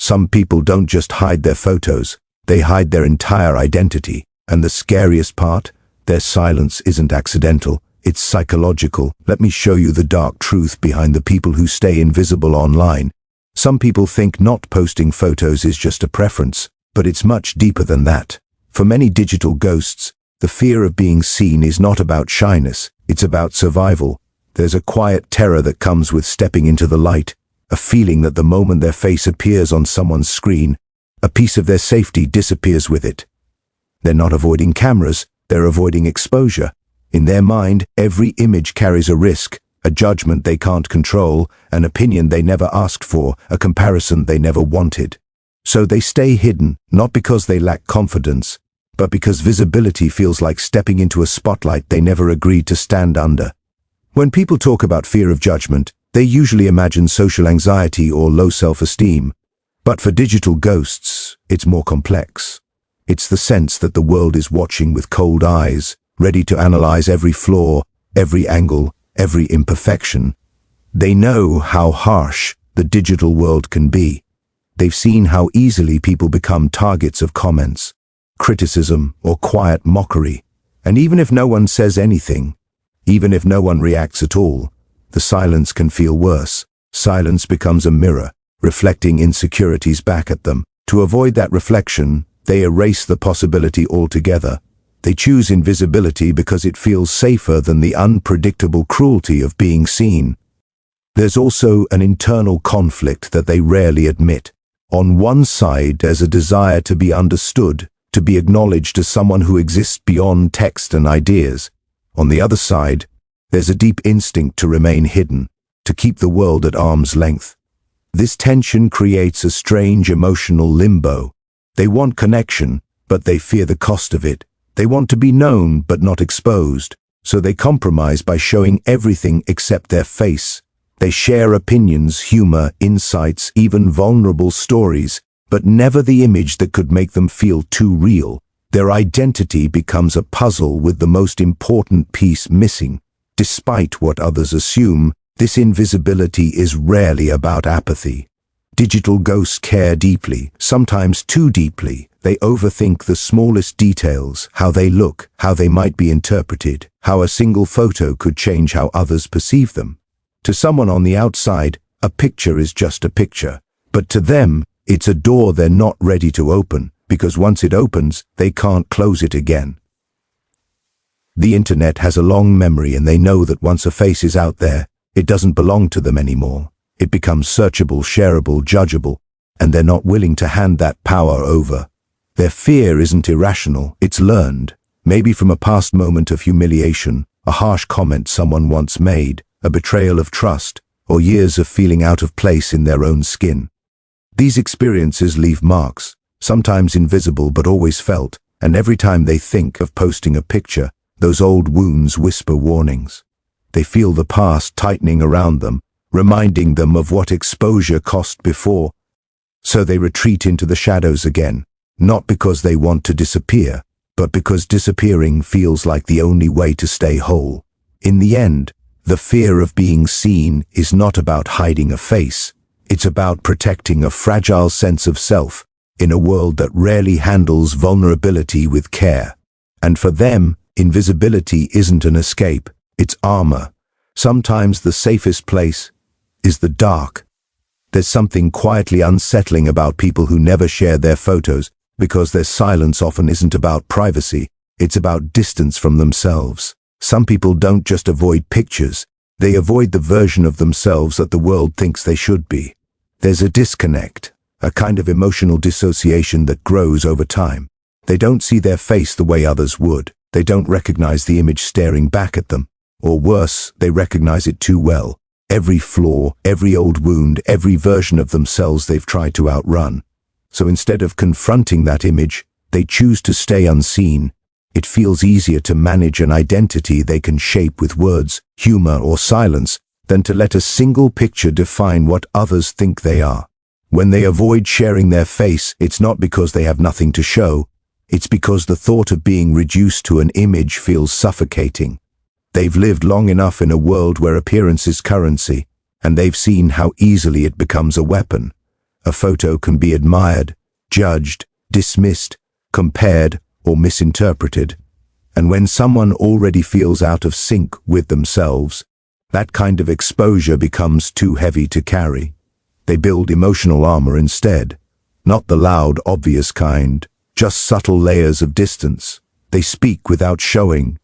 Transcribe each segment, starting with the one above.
Some people don't just hide their photos, they hide their entire identity. And the scariest part? Their silence isn't accidental, it's psychological. Let me show you the dark truth behind the people who stay invisible online. Some people think not posting photos is just a preference, but it's much deeper than that. For many digital ghosts, the fear of being seen is not about shyness, it's about survival. There's a quiet terror that comes with stepping into the light, a feeling that the moment their face appears on someone's screen, a piece of their safety disappears with it. They're not avoiding cameras, they're avoiding exposure. In their mind, every image carries a risk, a judgment they can't control, an opinion they never asked for, a comparison they never wanted. So they stay hidden, not because they lack confidence, but because visibility feels like stepping into a spotlight they never agreed to stand under. When people talk about fear of judgment, they usually imagine social anxiety or low self-esteem. But for digital ghosts, it's more complex. It's the sense that the world is watching with cold eyes, ready to analyze every flaw, every angle, every imperfection. They know how harsh the digital world can be. They've seen how easily people become targets of comments, criticism, or quiet mockery. And even if no one says anything, even if no one reacts at all, the silence can feel worse. Silence becomes a mirror, reflecting insecurities back at them. To avoid that reflection, they erase the possibility altogether. They choose invisibility because it feels safer than the unpredictable cruelty of being seen. There's also an internal conflict that they rarely admit. On one side, there's a desire to be understood, to be acknowledged as someone who exists beyond text and ideas. On the other side, there's a deep instinct to remain hidden, to keep the world at arm's length. This tension creates a strange emotional limbo. They want connection, but they fear the cost of it. They want to be known, but not exposed. So they compromise by showing everything except their face. They share opinions, humor, insights, even vulnerable stories, but never the image that could make them feel too real. Their identity becomes a puzzle with the most important piece missing. Despite what others assume, this invisibility is rarely about apathy. Digital ghosts care deeply, sometimes too deeply. They overthink the smallest details, how they look, how they might be interpreted, how a single photo could change how others perceive them. To someone on the outside, a picture is just a picture. But to them, it's a door they're not ready to open, because once it opens, they can't close it again. The internet has a long memory, and they know that once a face is out there, it doesn't belong to them anymore. It becomes searchable, shareable, judgeable, and they're not willing to hand that power over. Their fear isn't irrational, it's learned, maybe from a past moment of humiliation, a harsh comment someone once made, a betrayal of trust, or years of feeling out of place in their own skin. These experiences leave marks, sometimes invisible but always felt, and every time they think of posting a picture, those old wounds whisper warnings. They feel the past tightening around them, reminding them of what exposure cost before. So they retreat into the shadows again, not because they want to disappear, but because disappearing feels like the only way to stay whole. In the end, the fear of being seen is not about hiding a face. It's about protecting a fragile sense of self in a world that rarely handles vulnerability with care. And for them, invisibility isn't an escape, it's armor. Sometimes the safest place is the dark. There's something quietly unsettling about people who never share their photos, because their silence often isn't about privacy, it's about distance from themselves. Some people don't just avoid pictures, they avoid the version of themselves that the world thinks they should be. There's a disconnect, a kind of emotional dissociation that grows over time. They don't see their face the way others would. They don't recognize the image staring back at them. Or worse, they recognize it too well. Every flaw, every old wound, every version of themselves they've tried to outrun. So instead of confronting that image, they choose to stay unseen. It feels easier to manage an identity they can shape with words, humor, or silence than to let a single picture define what others think they are. When they avoid sharing their face, it's not because they have nothing to show. It's because the thought of being reduced to an image feels suffocating. They've lived long enough in a world where appearance is currency, and they've seen how easily it becomes a weapon A photo can be admired, judged, dismissed, compared, or misinterpreted. And when someone already feels out of sync with themselves, that kind of exposure becomes too heavy to carry. They build emotional armor instead. Not the loud, obvious kind, just subtle layers of distance. They speak without showing.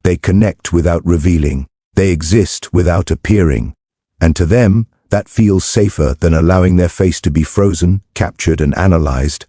They connect without revealing. They exist without appearing. And to them, that feels safer than allowing their face to be frozen, captured, and analyzed.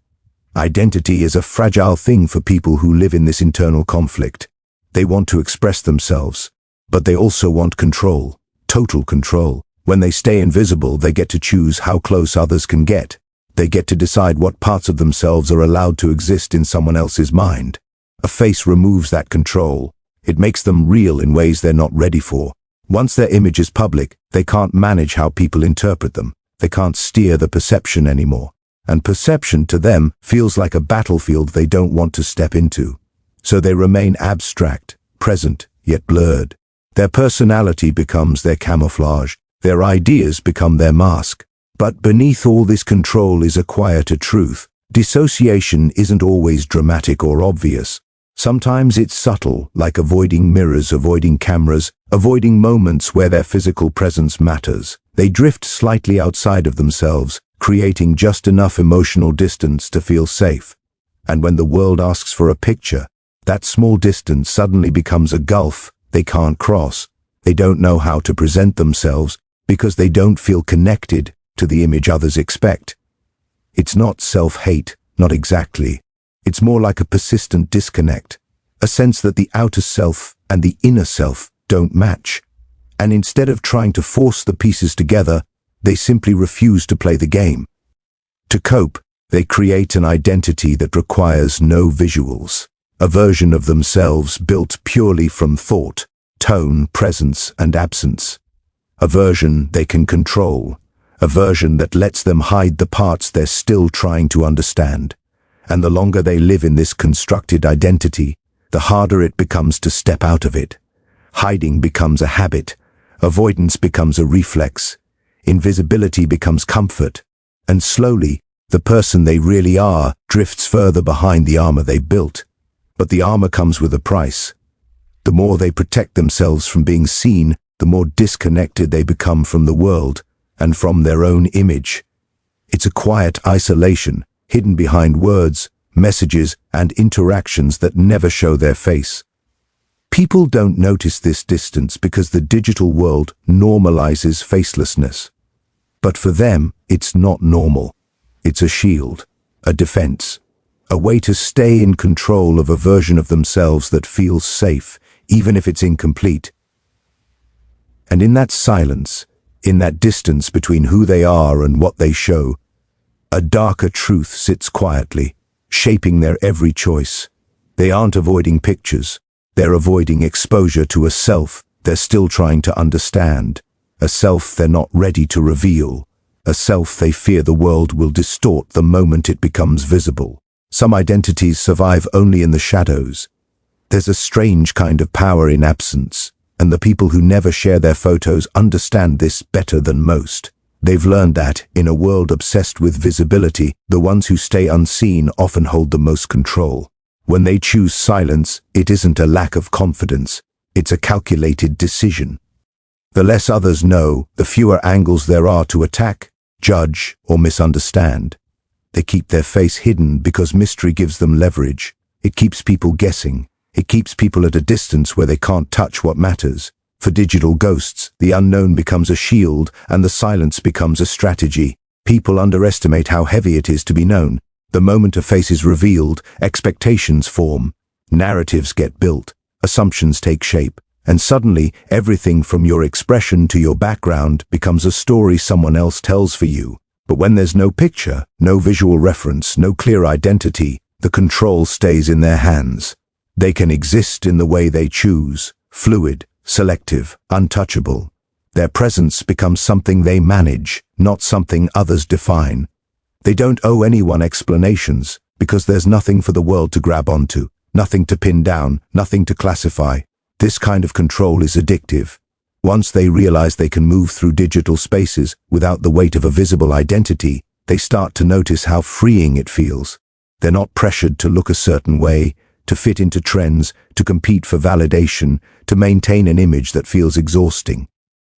Identity is a fragile thing for people who live in this internal conflict. They want to express themselves, but they also want control, total control. When they stay invisible, they get to choose how close others can get. They get to decide what parts of themselves are allowed to exist in someone else's mind. A face removes that control. It makes them real in ways they're not ready for. Once their image is public, they can't manage how people interpret them. They can't steer the perception anymore. And perception to them feels like a battlefield they don't want to step into. So they remain abstract, present, yet blurred. Their personality becomes their camouflage. Their ideas become their mask. But beneath all this control is a quieter truth. Dissociation isn't always dramatic or obvious. Sometimes it's subtle, like avoiding mirrors, avoiding cameras, avoiding moments where their physical presence matters. They drift slightly outside of themselves, creating just enough emotional distance to feel safe. And when the world asks for a picture, that small distance suddenly becomes a gulf they can't cross. They don't know how to present themselves because they don't feel connected to the image others expect. It's not self-hate, not exactly. It's more like a persistent disconnect, a sense that the outer self and the inner self don't match. And instead of trying to force the pieces together, they simply refuse to play the game. To cope, they create an identity that requires no visuals, a version of themselves built purely from thought, tone, presence, and absence. A version they can control, a version that lets them hide the parts they're still trying to understand. And the longer they live in this constructed identity, the harder it becomes to step out of it. Hiding becomes a habit, avoidance becomes a reflex, invisibility becomes comfort, and slowly, the person they really are drifts further behind the armor they built. But the armor comes with a price. The more they protect themselves from being seen, the more disconnected they become from the world and from their own image. It's a quiet isolation, hidden behind words, messages, and interactions that never show their face. People don't notice this distance because the digital world normalizes facelessness. But for them, it's not normal. It's a shield, a defense, a way to stay in control of a version of themselves that feels safe, even if it's incomplete. And in that silence, in that distance between who they are and what they show, a darker truth sits quietly, shaping their every choice. They aren't avoiding pictures. They're avoiding exposure to a self they're still trying to understand, a self they're not ready to reveal, a self they fear the world will distort the moment it becomes visible. Some identities survive only in the shadows. There's a strange kind of power in absence, and the people who never share their photos understand this better than most. They've learned that, in a world obsessed with visibility, the ones who stay unseen often hold the most control. When they choose silence, it isn't a lack of confidence, it's a calculated decision. The less others know, the fewer angles there are to attack, judge, or misunderstand. They keep their face hidden because mystery gives them leverage. It keeps people guessing. It keeps people at a distance where they can't touch what matters. For digital ghosts, the unknown becomes a shield and the silence becomes a strategy. People underestimate how heavy it is to be known. The moment a face is revealed, expectations form, narratives get built, assumptions take shape, and suddenly everything from your expression to your background becomes a story someone else tells for you. But when there's no picture, no visual reference, no clear identity, the control stays in their hands. They can exist in the way they choose, fluid, selective, untouchable. Their presence becomes something they manage, not something others define. They don't owe anyone explanations, because there's nothing for the world to grab onto, nothing to pin down, nothing to classify. This kind of control is addictive. Once they realize they can move through digital spaces without the weight of a visible identity, they start to notice how freeing it feels. They're not pressured to look a certain way, to fit into trends, to compete for validation, to maintain an image that feels exhausting.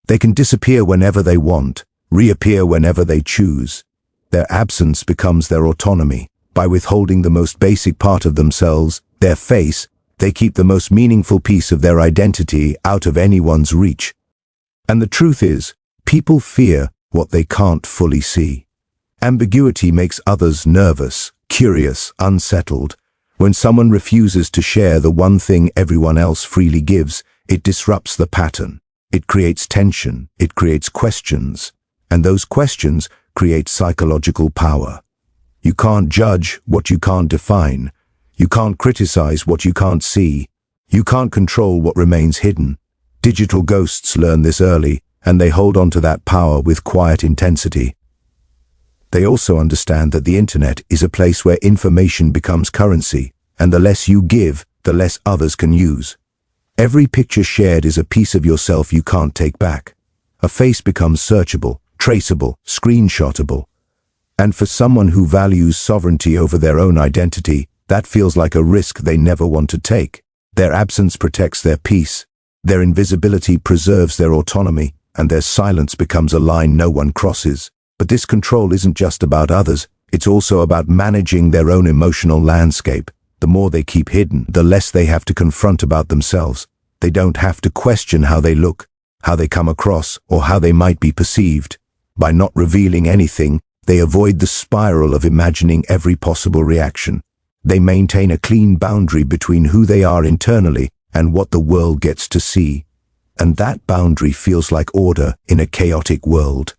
They can disappear whenever they want, reappear whenever they choose. Their absence becomes their autonomy. By withholding the most basic part of themselves, their face, they keep the most meaningful piece of their identity out of anyone's reach. And the truth is, people fear what they can't fully see. Ambiguity makes others nervous, curious, unsettled. When someone refuses to share the one thing everyone else freely gives, it disrupts the pattern. It creates tension, it creates questions, and those questions create psychological power. You can't judge what you can't define. You can't criticize what you can't see. You can't control what remains hidden. Digital ghosts learn this early, and they hold on to that power with quiet intensity. They also understand that the internet is a place where information becomes currency, and the less you give, the less others can use. Every picture shared is a piece of yourself you can't take back. A face becomes searchable, traceable, screenshotable. And for someone who values sovereignty over their own identity, that feels like a risk they never want to take. Their absence protects their peace. Their invisibility preserves their autonomy, and their silence becomes a line no one crosses. But this control isn't just about others, it's also about managing their own emotional landscape. The more they keep hidden, the less they have to confront about themselves. They don't have to question how they look, how they come across, or how they might be perceived. By not revealing anything, they avoid the spiral of imagining every possible reaction. They maintain a clean boundary between who they are internally and what the world gets to see. And that boundary feels like order in a chaotic world.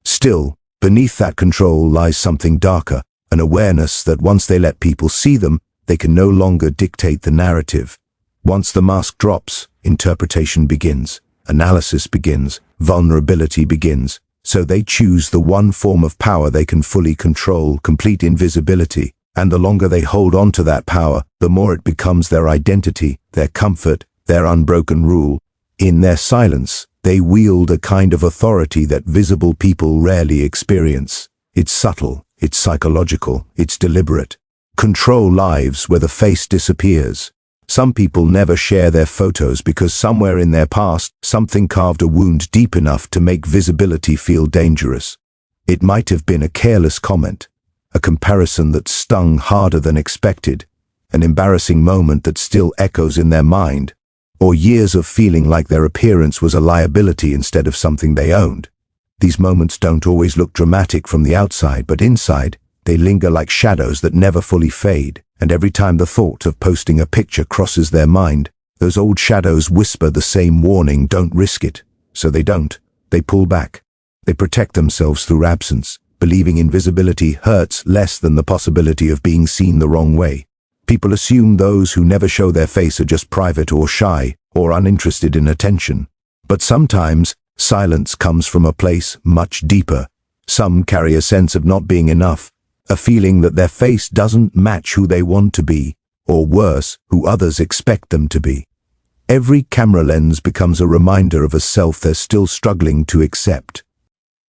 Still, beneath that control lies something darker, an awareness that once they let people see them, they can no longer dictate the narrative. Once the mask drops, interpretation begins, analysis begins, vulnerability begins. So they choose the one form of power they can fully control, complete invisibility. And the longer they hold on to that power, the more it becomes their identity, their comfort, their unbroken rule. In their silence, they wield a kind of authority that visible people rarely experience. It's subtle, it's psychological, it's deliberate. Control lives where the face disappears. Some people never share their photos because somewhere in their past, something carved a wound deep enough to make visibility feel dangerous. It might have been a careless comment, a comparison that stung harder than expected, an embarrassing moment that still echoes in their mind, or years of feeling like their appearance was a liability instead of something they owned. These moments don't always look dramatic from the outside, but inside, they linger like shadows that never fully fade. And every time the thought of posting a picture crosses their mind, those old shadows whisper the same warning, don't risk it. So they don't. They pull back. They protect themselves through absence, believing invisibility hurts less than the possibility of being seen the wrong way. People assume those who never show their face are just private or shy or uninterested in attention. But sometimes, silence comes from a place much deeper. Some carry a sense of not being enough, a feeling that their face doesn't match who they want to be, or worse, who others expect them to be. Every camera lens becomes a reminder of a self they're still struggling to accept.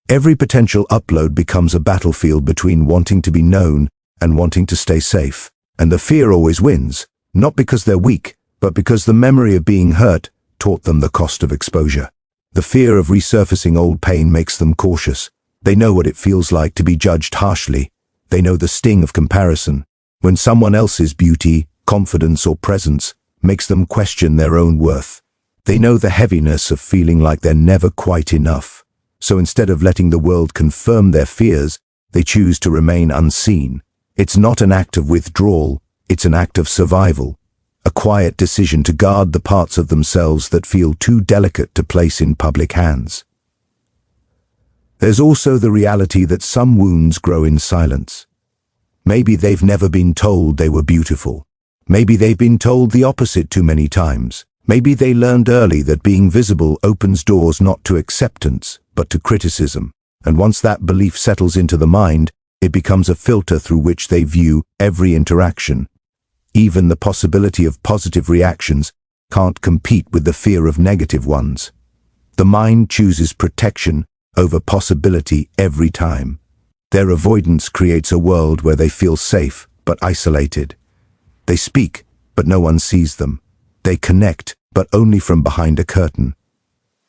Every potential upload becomes a battlefield between wanting to be known and wanting to stay safe. And the fear always wins, not because they're weak, but because the memory of being hurt taught them the cost of exposure. The fear of resurfacing old pain makes them cautious. They know what it feels like to be judged harshly. They know the sting of comparison, when someone else's beauty, confidence, or presence makes them question their own worth. They know the heaviness of feeling like they're never quite enough. So instead of letting the world confirm their fears, they choose to remain unseen. It's not an act of withdrawal, it's an act of survival. A quiet decision to guard the parts of themselves that feel too delicate to place in public hands. There's also the reality that some wounds grow in silence. Maybe they've never been told they were beautiful. Maybe they've been told the opposite too many times. Maybe they learned early that being visible opens doors not to acceptance, but to criticism. And once that belief settles into the mind, it becomes a filter through which they view every interaction. Even the possibility of positive reactions can't compete with the fear of negative ones. The mind chooses protection over possibility every time. Their avoidance creates a world where they feel safe, but isolated. They speak, but no one sees them. They connect, but only from behind a curtain.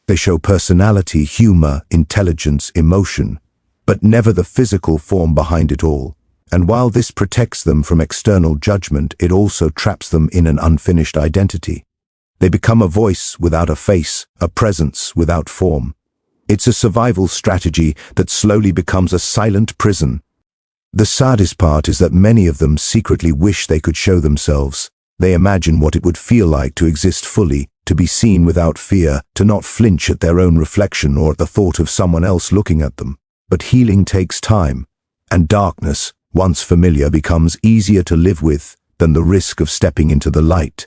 They show personality, humor, intelligence, emotion, but never the physical form behind it all. And while this protects them from external judgment, it also traps them in an unfinished identity. They become a voice without a face, a presence without form. It's a survival strategy that slowly becomes a silent prison. The saddest part is that many of them secretly wish they could show themselves. They imagine what it would feel like to exist fully, to be seen without fear, to not flinch at their own reflection or at the thought of someone else looking at them. But healing takes time, and darkness, once familiar, becomes easier to live with than the risk of stepping into the light.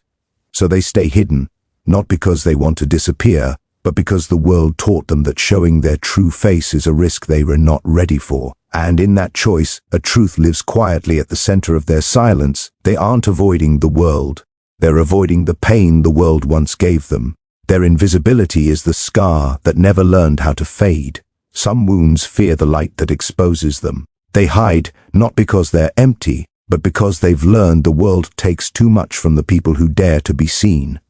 So they stay hidden, not because they want to disappear, but because the world taught them that showing their true face is a risk they were not ready for. And in that choice, a truth lives quietly at the center of their silence. They aren't avoiding the world. They're avoiding the pain the world once gave them. Their invisibility is the scar that never learned how to fade. Some wounds fear the light that exposes them. They hide, not because they're empty, but because they've learned the world takes too much from the people who dare to be seen.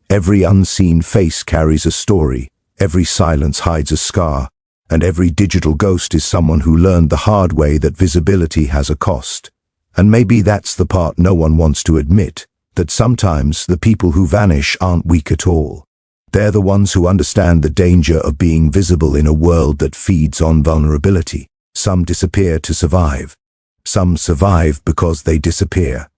Every unseen face carries a story, every silence hides a scar, and every digital ghost is someone who learned the hard way that visibility has a cost. And maybe that's the part no one wants to admit, that sometimes the people who vanish aren't weak at all. They're the ones who understand the danger of being visible in a world that feeds on vulnerability. Some disappear to survive. Some survive because they disappear.